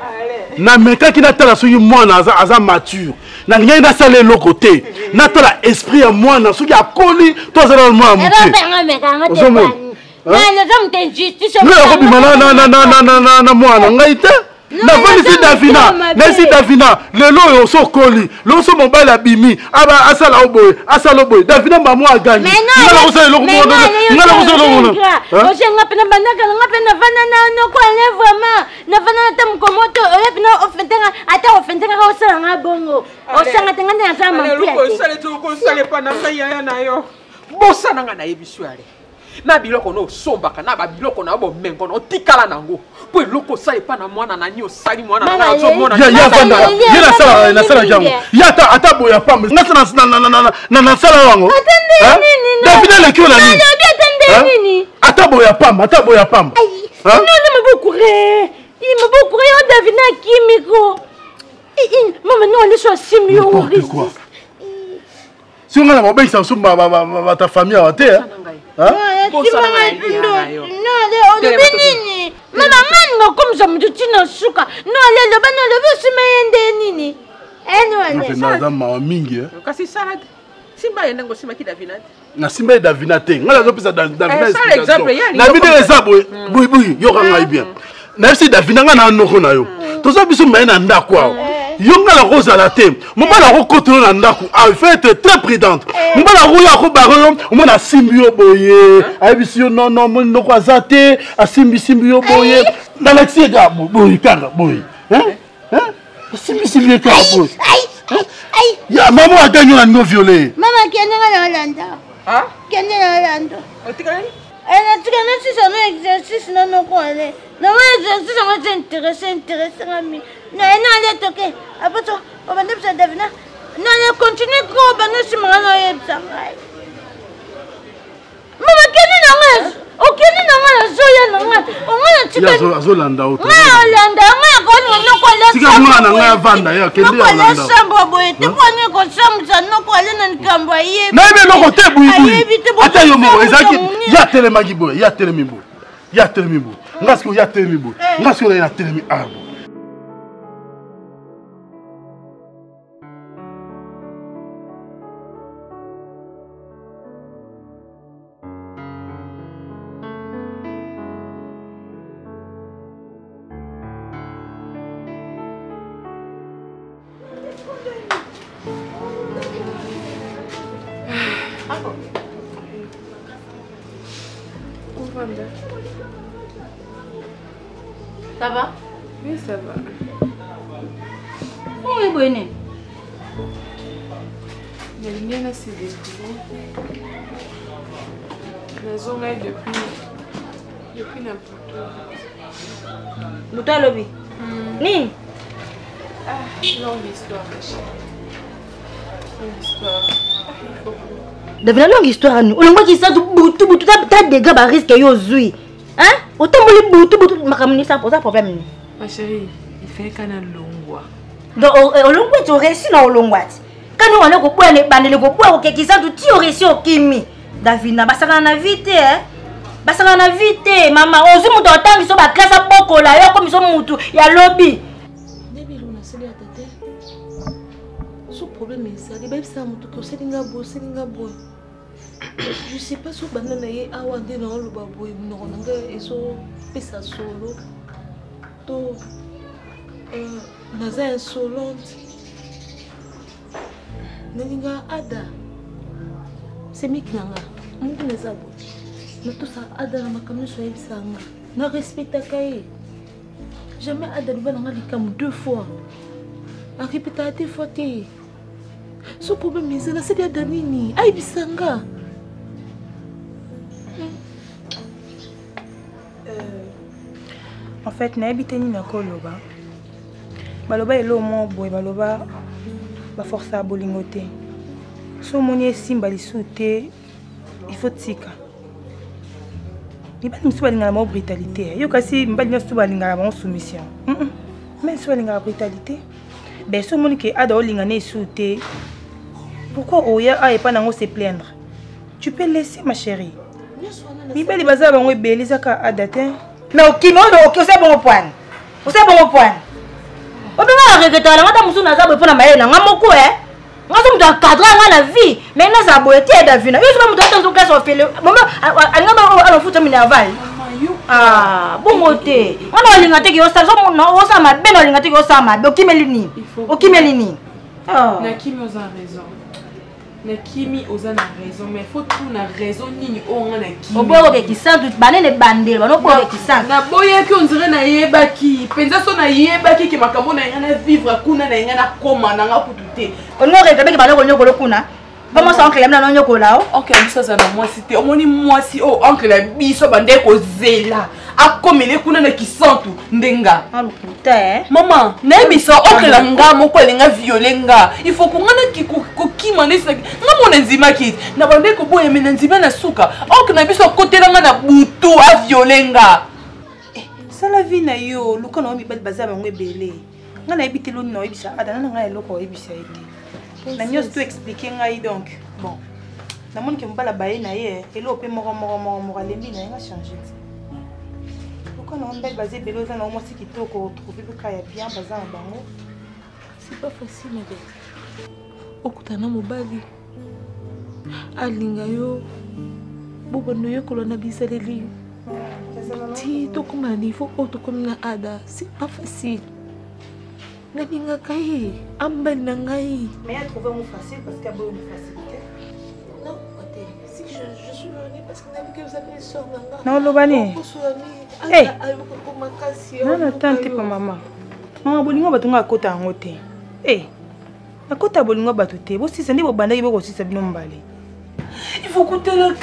Na mekaki na tala soki mwana aza mature. Na ngai na sale le côté. Na tala esprit ya mwana soki akoli to azala mwana muté. Na mwana ngai te. Na vali Davina, merci Davina. Le lo yo so koli, lo so mobile abimi, aba asala oboy, Davina mamu agani. Ngala ko lo ko mondo. Ngala ko lo mondo. O jenga pena bandaka ngapena vana na ko ele vraiment. Na vana tam komoto, e pena ofentenga, ata ofentenga ko sala ngabongo. O sanga tenga na zama mpia. Ko sale to ko sale pa na yaya na yo. Bosa na nga na yebiswale. Na biloko no sombaka na ba biloko na bo mengo no tikala nango po eloko sa epa na mwana na nyo sali mwana na zo mona ya vanda ya na sala jango ya ata boya pambe na sala wango Davina le kyo na nini ata boya pambe non ne beaucoup re il m'a beaucoup re Davina kimiko maman non les choses simio quoi si on a ma belle sans ta famille à terre hein? Non, maman, comme ça, me dit non, souka. Non, le ban le veut se mettre nini. Eh non, na ma mingi. Kasi salade. Simba yenda ngo simaki Davina. Na simba Davina te. Ngala zo pesa Davina. Na exemple ya. Na bide eza boy yo kanga bien. Na si Davina ngana noko na yo. Toza biso mbaye na ndako awo. Yonga la rose à la thème. Mon bala rokoto na ndaku. Ah, il faut être très prudente. Mon bala roya ko baron, on a simbio boye. Ah bisio non mon no kwa zate, a simbio boye. Dans l'excès ga boye kanga boye. Hein? Simbio kanga boye. Aïe. Ya maman a gagné un no violé. Maman qui est dans Hollande. Hein? Qui est dans Hollande. Otikani? Elle a tout si son exercice non quoi aller. Non exercice on va s'intéresser à mi. Non elle toqué. Après ça on va dire ça Davina. Non elle continue ko bana si mwana yebsa. Mama keni na ngaz. Okeni na ngaz zoya na ngaz. Onga tika. Ya zolanda auto. Landa nga ko no ko la. Tika mwana nga vanda ya kendi ya landa. Ko sambo boye te ko ni ko samza no ko ale na nkamba ye. Na ibe loko te buyi. Ata yo mo ezaki ya telemagi boye, ya telemi boye. Ya telemi boye. Ngasko ya telemi boye. Ngasko ya telemi abo. Ça va? Oui, ça va. Où est Bonne? Il y a une bien assez de la zone là depuis n'importe où. Buta lobby. Ni. Longue histoire, ma chérie. Longue histoire. Devant longue histoire nous. On voit qui ça butu ta dégâts ba risque yo zui. Hein? Autant butu makamni ça pose problème. Ma chérie, il fait kana longwa. Donc olongwa tu réussi na olongwa. Quand on est ko poele bandele ko poele ko kisa tu ti réussi au kimi. Davina basaka na vite hein. Basaka na vite mama ozu muto otangi so ba classe boko la yo comme so mutu ya lobby. Débilo na seli atete. Ce problème est ça, les bébés ça mutu ko selinga bo. Je sais pas si banana ye awande na lo babo no nanga eso pesa solo. To naza insolente. Nalinga ada. C'est miknanga. Mungu nezabo. Na tout ça ada na makamno so yebisanga. Na respecta kai. Jamais ada lubana likam 2 fois. A répéter fois te. Ce problème est là, c'est de nini. Aïe bisanga. En fait, na habité ni na koloba. Baloba elo mo boy baloba ba force à bolingote. So moni simba lisute il faut tika. Ni ba msu balinga na brutalité. Yo kasi mbali na su balinga na soumission. Mais su balinga na brutalité. Ben so moni ke ada olinga na isute. Pourquoi Oya a pas nango se plaindre? Tu peux laisser ma chérie. Ni beli baza bango ebeli zaka adate. Mais ok, c'est bon point. C'est bon point. On peut pas regretter la madame Moussou n'a pas pour la maille na ngamoko hein. Moi je me dois cadrer dans la vie. Mais na za boyeté Davina. Yo je me dois dans classe au fait. Maman on fout minerval. Ah, bon côté. On a lingate ki osa zo no osa ma be no lingate ki osa ma be okimelini. Okimelini. Ah. Na kimi osa raison. Na kimi osa na raison mais faut tout na raison nini o nga na kimi. Oboko ke kisantu banene bandele bano ko ke kisantu. Na boye ki on dirait na yebaki. Penza so na yebaki ki makambo na nga na vivre kuna na nga na koma na nga kutute. On no rebe ki balo ko nyoko kuna. Vamos sa oncle na nyoko lao. Oncle biso za na mwasi te. Omoni mwasi o oncle la biso bande ko zela. Akomele kuna na kisantu ndenga. Alukuta Maman, na biso oncle la nga moko elinga violenga. Il faut ko ngana ki ko kima nesa. Nga mona nzima ki. Na bande ko boye mena nzima na suka. Oncle na biso kotela nga na butu a violenga. Ça la vie na yo, luka na mi bad baza bango ebele. Nga na ebite lo na ebisa adana nga eloko ebisa ete. Na nyos tout expliquer ngai donc. Bon. Na moni ke mbala baye na ye, elo pe moko lembi na nga changer. Luka na mbel bazé belo za na mo siki to ko trouver luka ya bien baza na bango. C'est pas facile mais okutana mobali. Alinga yo. Bobo no yo kolona bisaleli. Ti to comme il faut auto comme na ada, c'est pas facile. Nalinga kai ambel na ngai. Mais elle trouvé mon facile parce qu'il y a beaucoup de facilité. Non, si je suis venue parce que vous avez sur nanga. Non, lobani. Hey. Non, attends, t'es pas maman. Maman bolingo batunga kota ngote. Eh. Na kota bolingo batute. Bo si sende bo banda yibo ko si sabino mbali. Il faut que tu le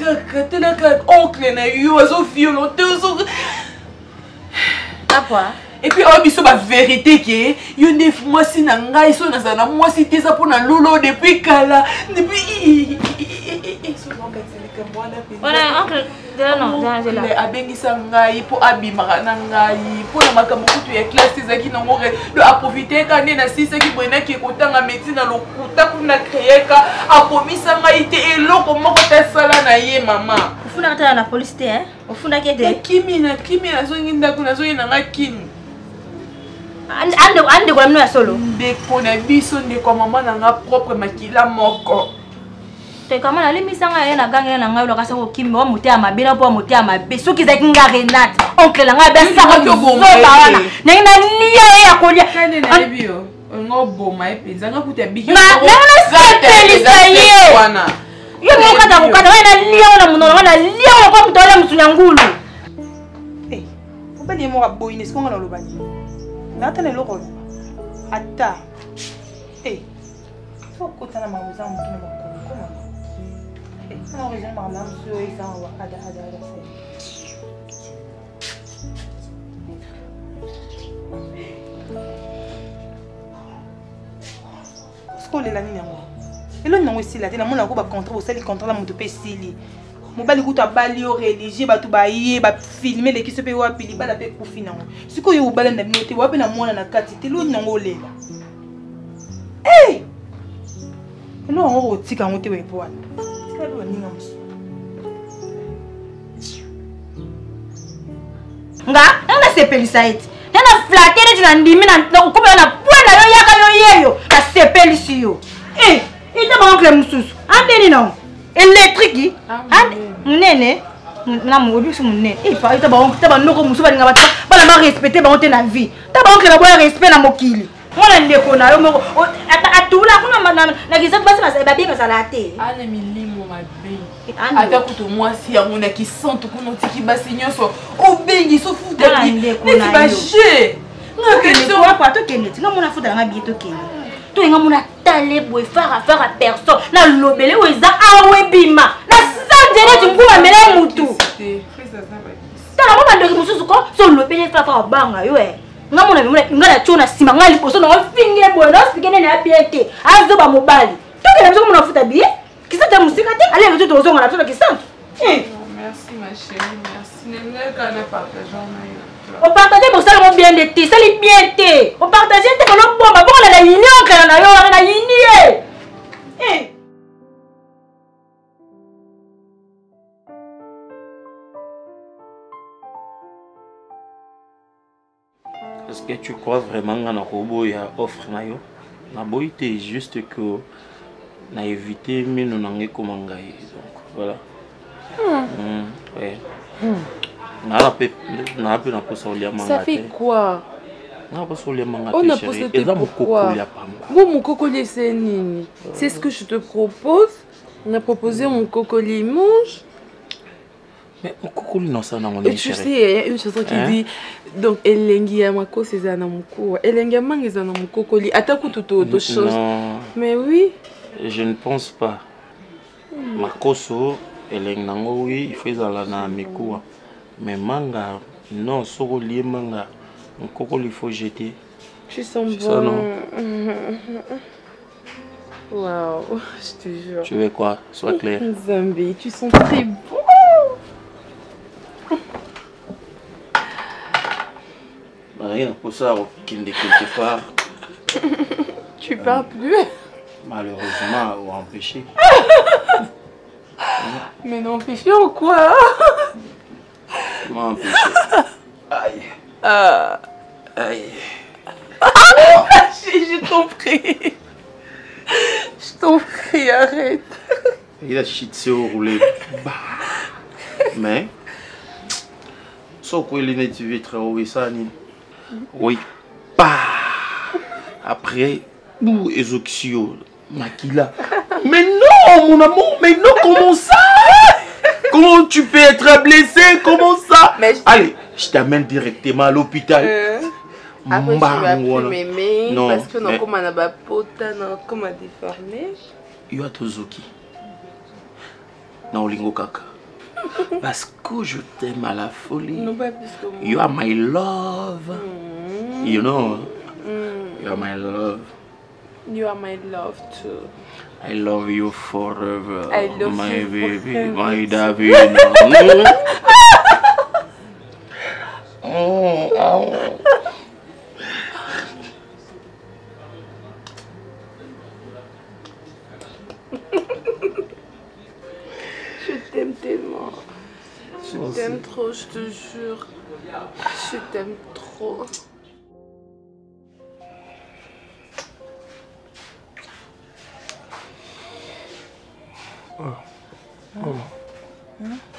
oncle na yo azo violente azo. Papa. Et puis on biso ba vérité que yo ne moi si na ngai so na za moi si te za pona lolo depuis kala depuis voilà oncle de non le abengisa ngai po abimaka na ngai po na makambo kutu ya classe zaki na ngore le a profiter ka ne na sisa ki boina ki kotanga médecine na lokuta kuna créer ka akomisa ngai te eloko moko ta sala na ye mama ufuna kata na police te hein ufuna kete kimi na zo nginda kuna zo ina ngakini ande kwa mno ya solo ndeko na biso ndeko mama na nga propre makila moko te kama na limisanga ye na ganga na ngai lokasa ko kimi wa mutia mabina po mutia mabe soki za kinga Renate oncle la nga ba sanga ko bana na ina liya ya kolia kane na ebio ngo boma epenza nga kutia biki na sepelisa ye wana yo mo kata ko kata na liya na muno na liya ko mutole musunyangulu eh ubali mo aboyine sikonga na lobani natane loko ata eh faut kotana mabuza mutu na makolo koma eh na raison mama mso isa wa ada Est-ce qu'on est là, Nina? Et là, on est ici, là, on a un contrat, on a un contrat, on a un contrat. Mobali kuta bali o religieux ba tubaye ba filmer les qui se pe wa pili ba la pe kufina siko yo bala na binote wa pe na mwana na kati te lo nyango lela eh no o tika ngote we po wana tika lo ninga musu nga na sepelisa eti na flatter na ndimi na kuba na pwena yo yaka yo yeyo na sepelisi yo eh ita ba oncle mususu andeni na électrique nene na mobi sur nene et pas ta ba noko musu ba linga ba la ma respecter ba onte na vie ta ba oncle na boya respect na mokili mona ndeko na yo moko atula kuna na kizatu basi ba bien ça la te ana milimo mabe ata kuto mwasi yango na kisanto kuna tiki basi nyoso obengi so futa ni ba je na question quoi to keneti nga mona futa nga bieto keneti to nga mona tale boy faire à personne na lobele weza awe bima na sanjene tinguma mele mutu tala mo bando mususu ko so lobele faire banga yo nga mona bimona ngala chona sima ngali poso na finge boy na spikene na biete azo ba mobali to ke na mona futa bi kisata musika te ale veto to zonga na to kisanta merci ma chérie merci n'est qu'à ne partager on partage pour ça le bien de thé, ça les bien thé. On partage tes colons bon, bah bon on a la union quand on a la union. Est-ce que tu crois vraiment que na robot ya offre na yo? Na boité juste que na éviter mino nange komangai donc voilà. Ouais. Ça fait quoi? On a posé pourquoi? Bon, mon cocoli c'est nini. C'est ce que je te propose. On a proposé mon cocoli mange. Mais mon cocoli non ça n'a. Et tu sais, il y a une chanson qui dit donc elengi ya mako c'est na moko. Elengi mangi za na moko cocoli. Ataku tout autre chose. Mais oui. Je ne pense pas. Makoso elengi nango oui, il fait la na miko. Mais manga, non, soro lié manga, un coco il faut jeter. Tu sens bon. Ça, non. Waouh, je te jure. Tu veux quoi? Sois clair. Zambi, tu sens très bon. Rien pour ça, qu'il est quelque part. Tu parles plus? Malheureusement, ou empêché. Mais non, empêché ou quoi? Aïe. Aïe. Je t'en prie. Je t'en prie, arrête. Il a chité au roulé. Mais, sauf qu'il est né très haut, ça, oui. Après, nous, Ezoxio, Makila. Mais non, mon amour, mais non, comment ça? Comment tu peux être blessé? Comment ça? Allez, je t'amène directement à l'hôpital. Après, tu vas plus m'aimer. Non, parce que non, comme on a bapota, non, comme on a déformé. Yo Tozuki. Non, Lingo Kaka. Parce que je t'aime à la folie. Non, pas plus que moi. You are my love. You know? You are my love. You are my love too. I love you forever. I love my you baby, forever. my David. Je t'aime tellement. Je t'aime trop, je te jure. Je t'aime trop.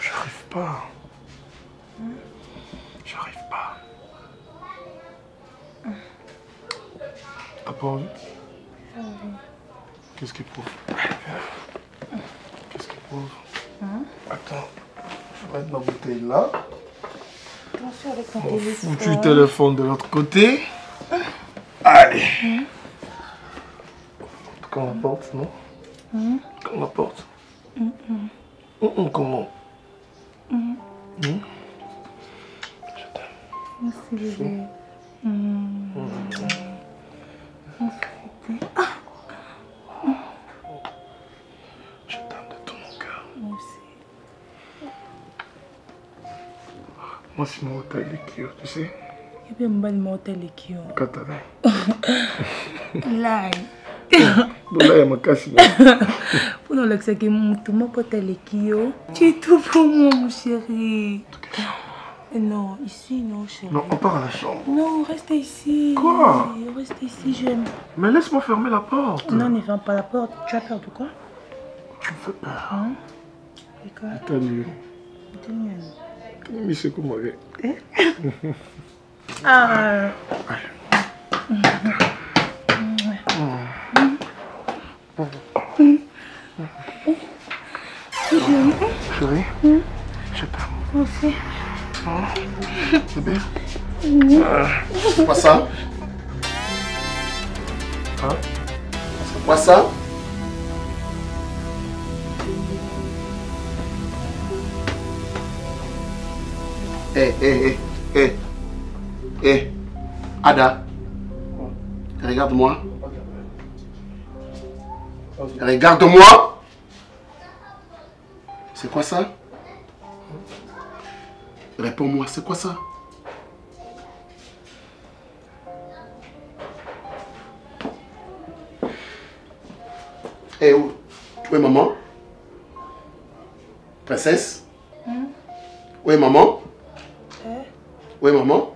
J'arrive pas. J'arrive pas. T'as pas envie? Qu'est-ce qu'il prouve? Qu'est-ce qu'il prouve? Attends, je vais mettre ma bouteille là. Mon foutu téléphone de l'autre côté. Allez. Quand la porte, non? Quand la porte. Comment? Je t'aime. Merci bébé. Moi, c'est mon hôtel de Kyo, tu sais. Il y a un bon hôtel de Kyo. Katana. Là. Là, il y a ma casse. Pour nous, c'est que mon hôtel de Kyo. Tu es tout pour moi, mon chéri. Non, ici, non, chérie. Non, on part à la chambre. Non, reste ici. Quoi? Reste ici, j'aime. Mais laisse-moi fermer la porte. Non, ne ferme pas la porte. Tu as peur de quoi? Tu me fais peur. Hein? Et quoi? T'as mieux. Mais c'est comment? Ah. Chérie, je t'aime. Aussi. C'est bien? C'est quoi ça? Hein? C'est quoi ça? Ada, regarde-moi. Regarde-moi. C'est quoi ça? Réponds-moi, c'est quoi ça? Où est maman? Princesse? Où est maman? Où est maman?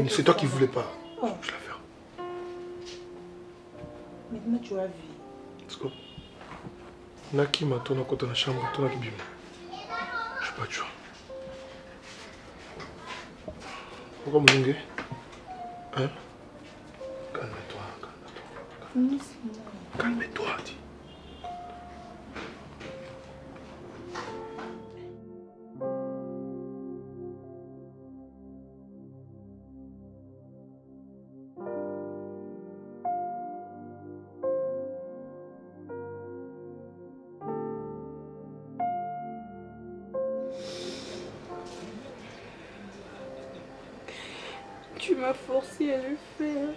C'est toi qui voulais pas. Oh. Je la ferme. Maintenant tu as vu. Let's go. Naki m'a tourné à côté de la chambre, tourné à bim. Je suis pas tué. Pourquoi Moulingé? Hein? Calme-toi, calme-toi. Calme-toi, dis. Tu m'as forcé à le faire.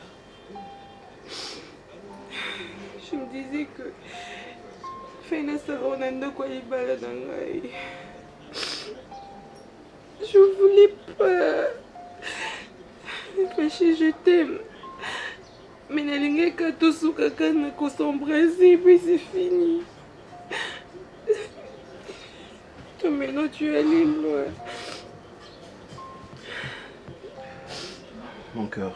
Je me disais que Faina Saronanda Kwaibala Dangai. Je voulais pas. Fâché, je t'aime. Mais Nalinga Katosu Kakana qu'on s'embrasse et puis c'est fini. Toi maintenant tu es allé loin. Mon cœur,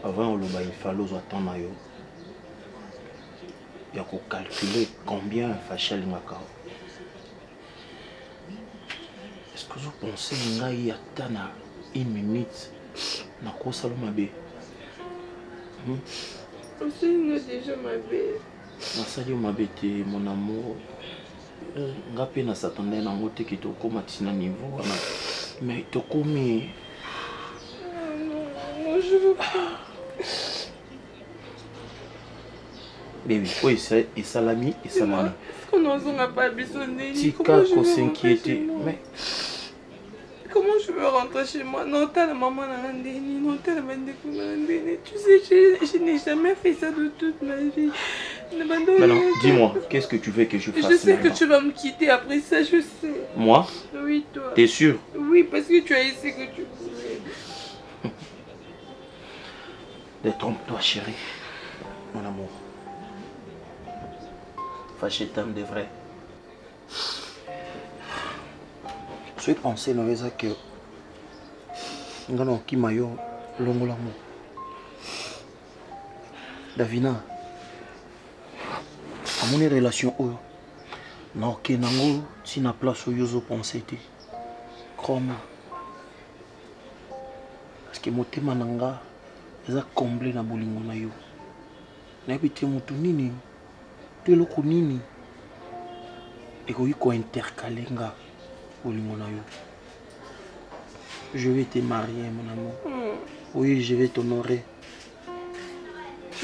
avant il fallait attendre. Il y a calculer combien fâché l'ingaka. Est-ce que vous pensez qu'il y a une minute na kosa lo mabe? Aussi nous déjà mabe. Nasali o mabe te mon amour. Ngapi na s'attendait na ngote ki to koma tina niveau wana. Mais to komi je veux pas. Baby, oui, c'est salami et salami. Est-ce qu'on n'a pas besoin de Tika qu'on s'inquiète. Mais comment je veux rentrer chez moi? Non, t'as la maman dans l'andéni, non, t'as la maman dans l'andéni. Tu sais, je n'ai jamais fait ça de toute ma vie. Maintenant, dis-moi, qu'est-ce que tu veux que je fasse? Je sais que tu vas me quitter après ça, je sais. Moi? Oui, toi. T'es sûr? Oui, parce que tu as essayé que tu voulais. Détrompe-toi, chérie, mon amour. Fâché t'aimes de vrai. Je vais penser dans les que non qui maillot longo l'amour. Davina, à mon relation non que nango si na place où yozo penser te. Comment? Parce que mon thème nanga eza comblé na bolingo na yo. Na biti mutu nini? Teloko nini? Eko yiko intercaler nga bolingo na yo. Je vais te marier mon amour. Oui, je vais t'honorer.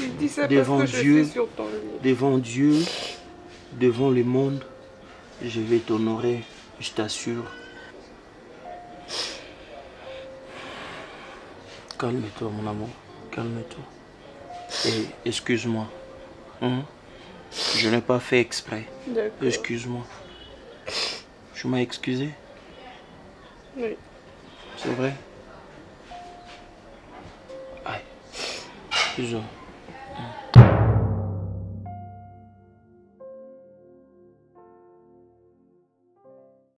Tu dis ça devant parce que Dieu, je suis sur ton lit. devant Dieu, devant le monde, je vais t'honorer, je t'assure. Calme-toi, mon amour, calme-toi. Et excuse-moi. Hein? Je n'ai pas fait exprès. Excuse-moi. Tu m'as excusé? Oui. C'est vrai? Aïe. Disons.